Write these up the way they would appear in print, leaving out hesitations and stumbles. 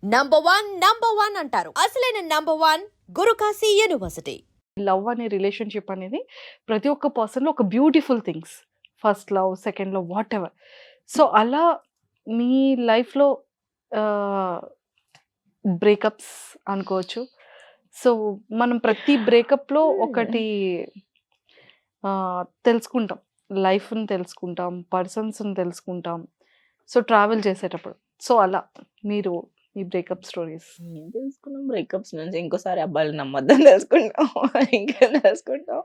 Number one అంటారు. అసలైన number 1 Guru Kashi university. Love అనే రిలేషన్‌షిప్ అనేది ప్రతి ఒక్క పర్సన్‌లో ఒక beautiful things. First love, second love whatever. So, అలా మీ లైఫ్‌లో ఆహ్, బ్రేకప్స్ అనుకోవచ్చు. సో, మనం ప్రతి బ్రేకప్‌లో ఒకటి తెలుసుకుంటాం. లైఫ్‌ని తెలుసుకుంటాం, పర్సన్స్‌ని తెలుసుకుంటాం. సో, ట్రావెల్ చేసేటప్పుడు. సో, అలా మీరు మీ బ్రేకప్ స్టోరీస్. ఏం తెలుసుకున్నాం బ్రేకప్స్ నుంచి ఇంకోసారి అబ్బాయిలు నమ్మొద్దని తెలుసుకుంటాం. ఇంకేం తెలుసుకుంటాం.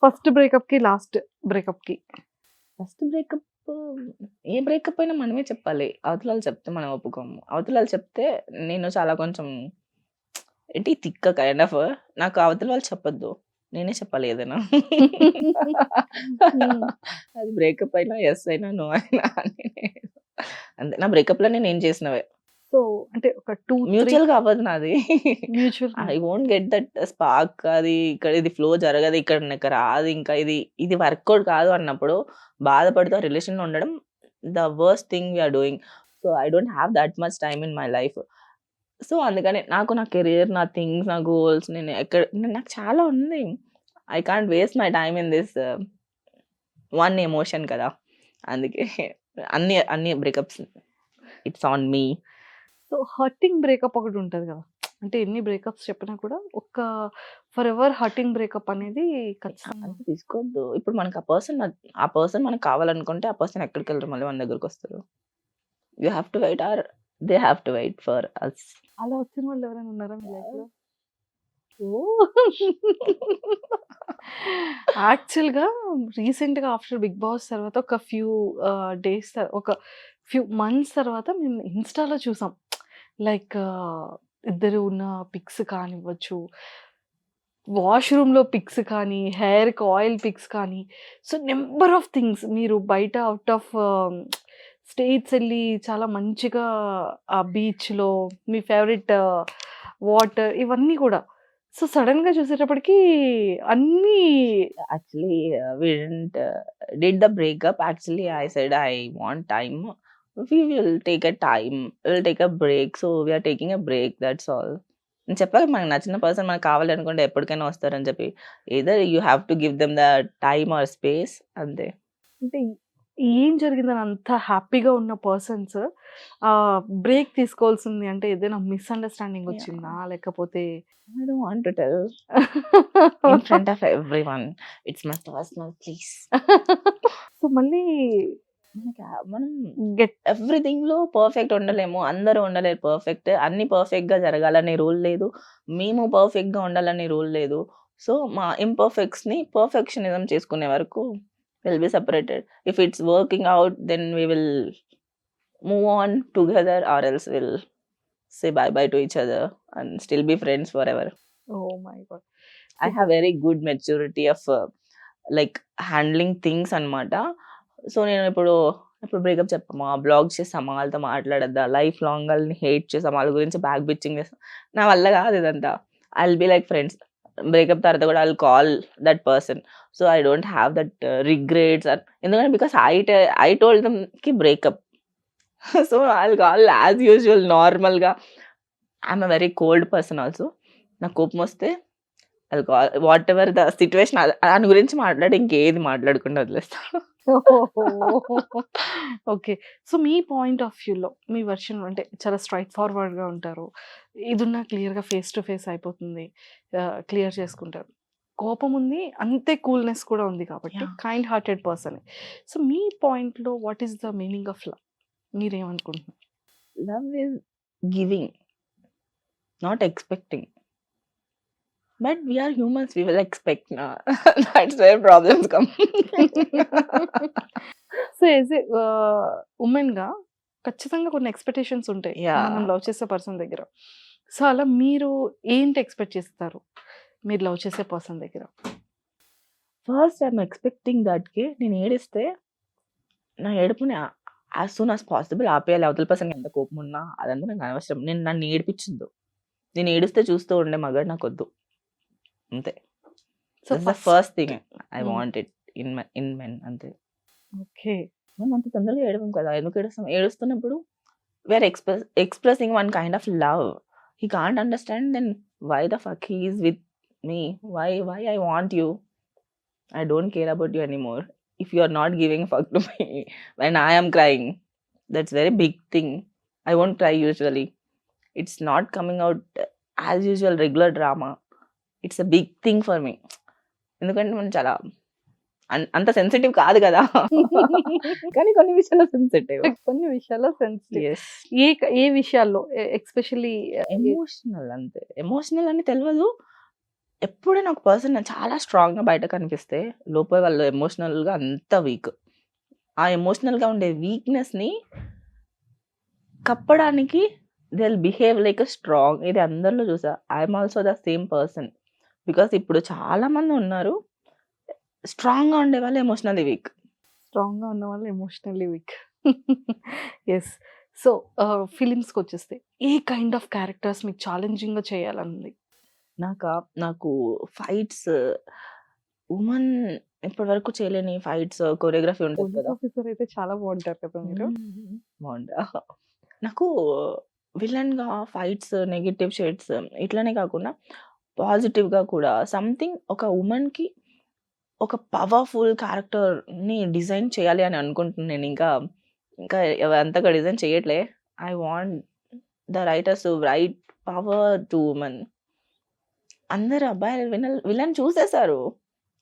ఫస్ట్ బ్రేకప్‌కి, లాస్ట్ బ్రేకప్‌కి. ఫస్ట్ బ్రేకప్ ఏ బ్రేకప్ అయినా మనమే చెప్పాలి. అవతల వాళ్ళు చెప్తే మనం ఒప్పుకోము. అవతల వాళ్ళు చెప్తే నేను చాలా కొంచెం ఏంటి తిక్క కైండ్ ఆఫ్ నాకు అవతల వాళ్ళు చెప్పొద్దు. నేనే చెప్పాలి ఏదైనా. అది బ్రేకప్ అయినా, యెస్ అయినా, నో అయినా నేనే అంతే. నా బ్రేకప్‌లన్నీ నేను చేసినవే. సో, అంటే ఒక 2, 3 మ్యూచువల్‌గా అవ్వదు నాది. Mutual I won't get that spark అది ఇక్కడ ఇది ఫ్లో జరగదు. ఇక్కడ నాకు రాదు. ఇంకా ఇది వర్కౌట్ కాదు అన్నప్పుడు బాధపడుతూ ఆ రిలేషన్‌లో ఉండడం the worst thing we are doing. So, I don't have that much time in my life. So, అందుకని నా కెరియర్, నా థింగ్స్, నా గోల్స్ నాకు చాలా ఉంది. I can't waste my time in this one emotion కదా! అందుకే అన్ని breakups it's on me. So, hurting breakup ఒకటి ఉంటది కదా! అంటే ఎన్ని బ్రేకప్స్ చెప్పినా కూడా ఒక ఫర్ ఎవర్ హర్టింగ్ బ్రేకప్ అనేది ఖచ్చితంగా. అంత తీసుకోవద్దు. ఇప్పుడు మనకు ఆ పర్సన్ మనకు కావాలనుకుంటే ఆ పర్సన్ ఎక్కడికెళ్ళరు మళ్ళీ మన దగ్గరకొస్తారు. You have to wait or they have to wait for us. అలా వచ్చిన వాళ్ళు ఎవరైనా ఉన్నారా మీ లైఫ్‌లో? యాక్చువల్‌గా రీసెంట్‌గా ఆఫ్టర్ 'బిగ్ బాస్' తర్వాత ఒక ఫ్యూ డేస్ ఒక ఫ్యూ మంత్స్ తర్వాత మేము ఇన్‌స్టాలో చూసాం. లైక్ ఇద్దరు ఉన్న పిక్స్ కానివ్వచ్చు, వాష్‌రూమ్‌లో పిక్స్ కానీ, హెయిర్‌కి ఆయిల్ పిక్స్ కానీ, సో నంబర్ ఆఫ్ థింగ్స్ మీరు బయట ఔట్ ఆఫ్ స్టేట్స్ ఎళ్లి చాలా మంచిగా ఆ బీచ్‌లో మీ ఫేవరెట్ వాటర్ ఇవన్నీ కూడా. సో సడెన్‌గా చూసేటప్పటికి అన్నీ Actually, we didn't did the breakup. Actually, I said I want time. We will take a time. We'll take a break. So we are taking a break. That's all. నేను చెప్పాగా మనకు నచ్చిన person మనకు కావాలి అనుకుంటే ఎప్పటికైనా వస్తారని చెప్పి. Either you have to give them the time or space అంతే. అంటే ఏం జరిగిందని అంత హ్యాపీగా ఉన్న పర్సన్స్ బ్రేక్ తీసుకోవాల్సింది అంటే ఏదైనా మిస్‌అండర్‌స్టాండింగ్ వచ్చిందా? లేకపోతే I don't want to tell in front of everyone. It's my personal, please. So మళ్ళీ మనం గెట్ ఎవ్రీథింగ్‌లో పర్ఫెక్ట్ ఉండలేము. అందరూ ఉండలేరు పర్ఫెక్ట్. అన్నీ పర్ఫెక్ట్‌గా జరగాలనే రూల్ లేదు. మేము పర్ఫెక్ట్‌గా ఉండాలనే రూల్ లేదు. సో, మా ఇంపర్ఫెక్ట్స్‌ని పర్ఫెక్షనిజం చేసుకునే వరకు will be separated. If it's working out then we will move on together or else will say bye bye to each other and still be friends forever. Oh my god! I have very good maturity of like handling things అన్నమాట. So, నేను ఇప్పుడు breakup చెప్పమా, block చేసామా, వాళ్ళతో మాట్లాడొద్దా, life long వాళ్ళని hate చేసామా, వాళ్ళ గురించి బ్యాక్ బిచ్చింగ్ చేసామా, నా వల్ల కాదు ఇదంతా. I will be like friends. Breakup తర్వాత కూడా I will call that person. So, I don't have that regrets ఎందుకంటే బికాస్ ఐ టోల్డ్ దెమ్‌కి breakup. So, I will call as usual నార్మల్‌గా. I am a very cold person also. నాకు కోపమొస్తే I will call whatever the situation దాని గురించి మాట్లాడి ఇంకేది మాట్లాడకుండా వదిలేస్తా. ఓకే. సో మీ పాయింట్ ఆఫ్ వ్యూలో మీ వెర్షన్ అంటే చాలా స్ట్రెయిట్ ఫార్వర్డ్‌గా ఉంటారు. ఇదున్నా క్లియర్‌గా ఫేస్ టు ఫేస్ అయిపోతుంది. క్లియర్ చేసుకుంటారు. కోపం ఉంది. అంతే కూల్‌నెస్ కూడా ఉంది కాబట్టి యాహ్! కైండ్ హార్టెడ్ పర్సనే. సో మీ పాయింట్‌లో what is the meaning of love? మీరేమనుకుంటున్నారు? Love is giving, not expecting. But we are humans. We will expect నా. That's where problems come. So as a వుమెన్‌గా ఖచ్చితంగా కొన్ని ఎక్స్‌పెక్టేషన్స్ ఉంటాయి. యాహ్! మనం లవ్ చేసే పర్సన్ దగ్గర. సో అలా మీరు ఏంటి ఎక్స్‌పెక్ట్ చేస్తారు? మీరు లవ్ చేసే పర్సన్ దగ్గర? ఫస్ట్ ఐ యామ్ ఎక్స్‌పెక్టింగ్ దట్‌కి నేను ఏడిస్తే నా ఏడుపుని యాస్ సూన్ యాస్ పాసిబుల్ ఆపేయాలి. అవతల పర్సన్‌కి ఎంత కోపం ఉన్నా అదంతా నాకు అనవసరం. నన్ను ఏడిపించొద్దు. నేను ఏడుస్తే చూస్తూ ఉండే మగాడు నాకొద్దు. అంతే. So this is the first thing I హ్మ్. వాంట్ ఇట్ ఇన్ మెన్ అంతే. ఓకే. మనం అంత తొందరగా ఏడవం కదా! ఎందుకు ఏడుస్తాం? ఏడుస్తున్నప్పుడు we're expressing one kind of love. He can't understand, then why the fuck he is with me? Why I want you? I don't care about you anymore. If you are not giving a fuck to me when I am crying, that's very big thing. I won't cry usually. It's not coming out as usual regular drama. It's a big thing for me. ఎందుకంటే మనం చాలా అంత sensitive కాదు కదా. కానీ కొన్ని విషయాల్లో sensitive. కొన్ని విషయాల్లో సెన్సిటివ్. ఎస్. ఏ విషయాల్లో ఎస్పెషల్లీ ఎమోషనల్ అంతే. ఎమోషనల్ అని తెలియదు. ఎప్పుడైనా ఒక పర్సన్ చాలా స్ట్రాంగ్‌గా బయట కనిపిస్తే లోపల వాళ్ళు ఎమోషనల్‌గా అంత వీక్. ఆ ఎమోషనల్‌గా ఉండే వీక్‌నెస్‌ని కప్పడానికి they will behave like a strong. ఇది అందరిలో చూసా. I am also the same person. Because ఇప్పుడు చాలా మంది ఉన్నారు. స్ట్రాంగ్‌గా ఉండేవాళ్ళు ఎమోషనల్లీ వీక్. స్ట్రాంగ్‌గా ఉన్న వాళ్ళు ఎమోషనల్లీ వీక్. యెస్. సో ఫిలిమ్స్‌కి వచ్చేస్తే ఏ కైండ్ ఆఫ్ క్యారెక్టర్స్ మీకు ఛాలెంజింగ్‌గా చేయాలనుంది? నాకు ఫైట్స్ ఉమెన్ ఇప్పటివరకు చేయలేని ఫైట్స్ కొరియోగ్రఫీ ఉంటుంది పోలీస్ కదా. ఆఫీసర్ అయితే చాలా బాగుంటారు కదా మీరు. బాగుందా. నాకు విలన్‌గా ఫైట్స్, నెగెటివ్ షేడ్స్ ఇట్లనే కాకుండా పాజిటివ్‌గా కూడా సంథింగ్ ఒక వుమన్‌కి ఒక పవర్‌ఫుల్ క్యారెక్టర్‌ని డిజైన్ చేయాలి అని అనుకుంటున్నాను నేను. ఇంకా అంతగా డిజైన్ చేయట్లే. I want the writers to right power to women. అందరు అబ్బాయిలు విలన్ చూసేసారు.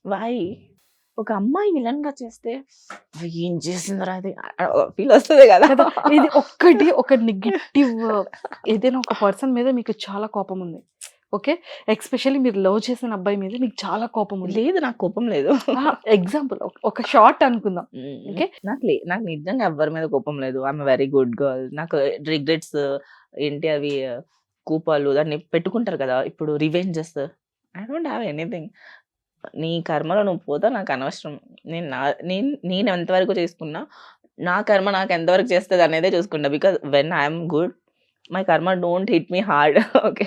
వై? ఒక అమ్మాయి విలన్‌గా చేస్తే ఏం చేసిందిరా అది ఫీల్ వస్తది కదా. కదా! ఇది ఒక నెగెటివ్ ఏదైనా ఒక పర్సన్ మీద మీకు చాలా కోపం ఉంది. ఓకే. ఎస్పెషల్లీ మీరు లవ్ చేసిన అబ్బాయి మీద మీకు చాలా కోపం ఉంది. లేదు, నాకు కోపం లేదు. ఎగ్జాంపుల్ ఒక షార్ట్ అనుకుందాం. ఓకే. నాకు నిజంగా ఎవ్వరి మీద కోపం లేదు. I am very good girl. నాకు రిగ్రెట్స్ ఏంటి అవి కోపాలు దాన్ని పెట్టుకుంటారు కదా. ఇప్పుడు revenges I don't have anything. నీ కర్మలో నువ్వు పోతా నాకు అనవసరం. నేను ఎంతవరకు చేసుకున్నా నా కర్మ నాకు ఎంతవరకు చేస్తుంది అనేదే చూసుకుంటా. Because when I'm good my karma don't hit me hard. Okay.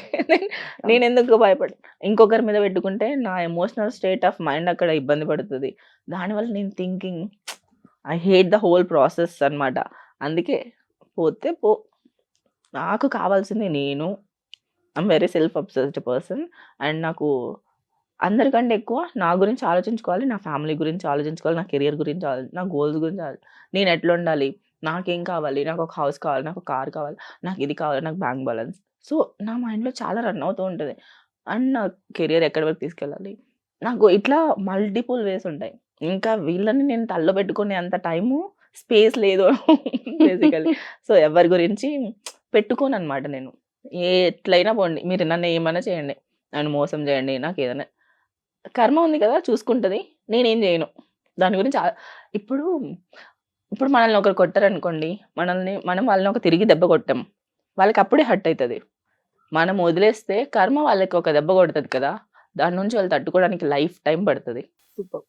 నేను ఎందుకు భయపడి ఇంకొకరి మీద పెట్టుకుంటే నా ఎమోషనల్ స్టేట్ ఆఫ్ మైండ్ అక్కడ ఇబ్బంది పడుతుంది. దానివల్ల నేను thinking I hate the whole process అనమాట. అందుకే పోతే పో, నాకు కావాల్సింది నేను. I'm very self obsessed person. And నాకు అందరికంటే ఎక్కువ నా గురించి ఆలోచించుకోవాలి, నా ఫ్యామిలీ గురించి ఆలోచించుకోవాలి, నా కెరియర్ గురించి నా గోల్స్ గురించి నేను ఎట్లా ఉండాలి, నాకేం కావాలి, నాకు ఒక హౌస్ కావాలి, నాకు ఒక కార్ కావాలి, నాకు ఇది కావాలి, నాకు బ్యాంక్ బ్యాలెన్స్. సో నా మైండ్లో చాలా రన్ అవుతూ ఉంటుంది. అండ్ నా కెరియర్ ఎక్కడి వరకు తీసుకెళ్ళాలి, నాకు ఇట్లా మల్టిపుల్ వేస్ ఉంటాయి. ఇంకా వీళ్ళని నేను తల్లో పెట్టుకునే అంత టైము స్పేస్ లేదు బేసికలీ. సో ఎవరి గురించి పెట్టుకోను అనమాట నేను. ఎట్లయినా పోండి, మీరు నన్ను ఏమైనా చేయండి, నన్ను మోసం చేయండి, నాకు ఏదైనా కర్మ ఉంది కదా చూసుకుంటుంది, నేనేం చేయను దాని గురించి. ఇప్పుడు మనల్ని ఒకరు కొట్టారనుకోండి, మనం వాళ్ళని ఒక తిరిగి దెబ్బ కొట్టాం, వాళ్ళకి అప్పుడే హర్ట్ అవుతుంది. మనం వదిలేస్తే కర్మ వాళ్ళకి ఒక దెబ్బ కొడుతుంది కదా, దాని నుంచి వాళ్ళు తట్టుకోవడానికి లైఫ్ టైం పడుతుంది. సూపర్.